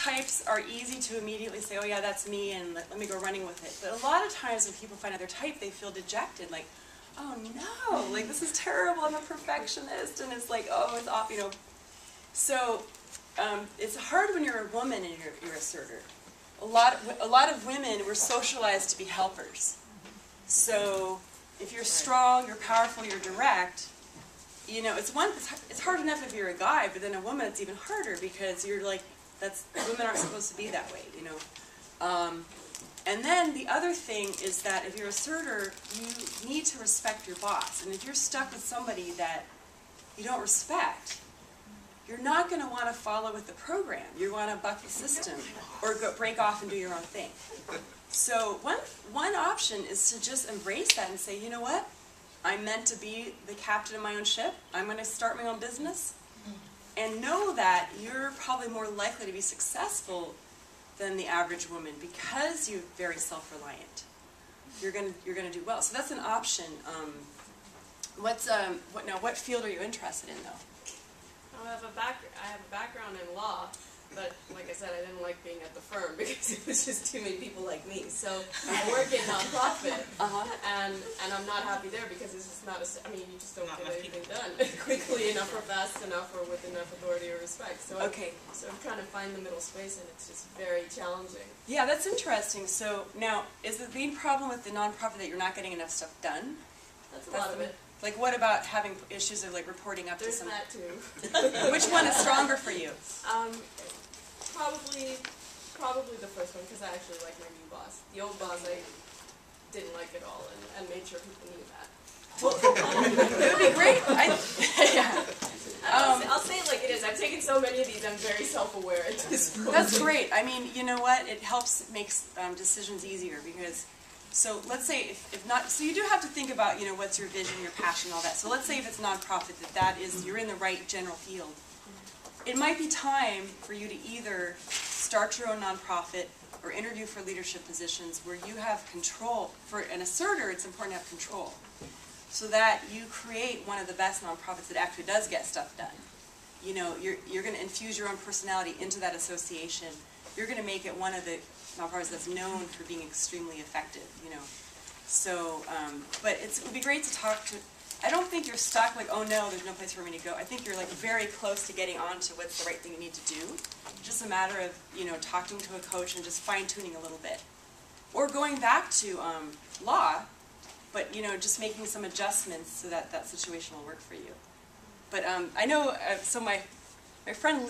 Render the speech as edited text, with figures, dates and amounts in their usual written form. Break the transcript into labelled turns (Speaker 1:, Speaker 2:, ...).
Speaker 1: types are easy to immediately say, oh yeah, that's me, and let me go running with it. But a lot of times when people find out their type, they feel dejected, like, oh no, like this is terrible, I'm a perfectionist, and it's like, oh, it's off, you know. So it's hard when you're a woman and you're an asserter. A lot of women, we're socialized to be helpers. So if you're strong, you're powerful, you're direct, you know, it's hard enough if you're a guy, but then a woman it's even harder because you're like, women aren't supposed to be that way, you know. And then the other thing is that if you're an asserter, you need to respect your boss. And if you're stuck with somebody that you don't respect, you're not going to want to follow with the program. You want to buck the system or break off and do your own thing. So one option is to just embrace that and say, you know what? I'm meant to be the captain of my own ship. I'm going to start my own business. And know that you're probably more likely to be successful than the average woman because you're very self-reliant. You're going to do well. So that's an option. What field are you interested in, though?
Speaker 2: I have a background in law, but like I said, I didn't like being at the firm because it was just too many people like me. So I work in nonprofit, and I'm not happy there because it's just not I mean, you just don't get anything done quickly enough or fast enough or with enough authority or respect. So so I'm trying to find the middle space, and it's just very challenging.
Speaker 1: Yeah, that's interesting. So now, is the main problem with the nonprofit that you're not getting enough stuff done?
Speaker 2: That's a lot of it.
Speaker 1: Like, what about having issues of like reporting up to some?
Speaker 2: There's that too.
Speaker 1: Which one is stronger for you?
Speaker 2: Probably the first one, because I actually like my new boss. The old boss I didn't like at all, and made sure people knew that.
Speaker 1: It would be great.
Speaker 2: I'll say it like it is. I've taken so many of these, I'm very self-aware at this point.
Speaker 1: That's great. I mean, you know what? It makes decisions easier because, so let's say if not, so you do have to think about, you know, what's your vision, your passion, all that. So let's say if it's nonprofit, that is, you're in the right general field. It might be time for you to either start your own nonprofit or interview for leadership positions where you have control. For an asserter, it's important to have control so that you create one of the best nonprofits that actually does get stuff done. You know, you're going to infuse your own personality into that association. You're going to make it one of the nonprofits that's known for being extremely effective, you know. So, but it would be great to talk to. I don't think you're stuck like, oh no, there's no place for me to go. I think you're like very close to getting on to what's the right thing you need to do. It's just a matter of, you know, talking to a coach and just fine-tuning a little bit. Or going back to law, but, you know, just making some adjustments so that that situation will work for you. But I know, so my friend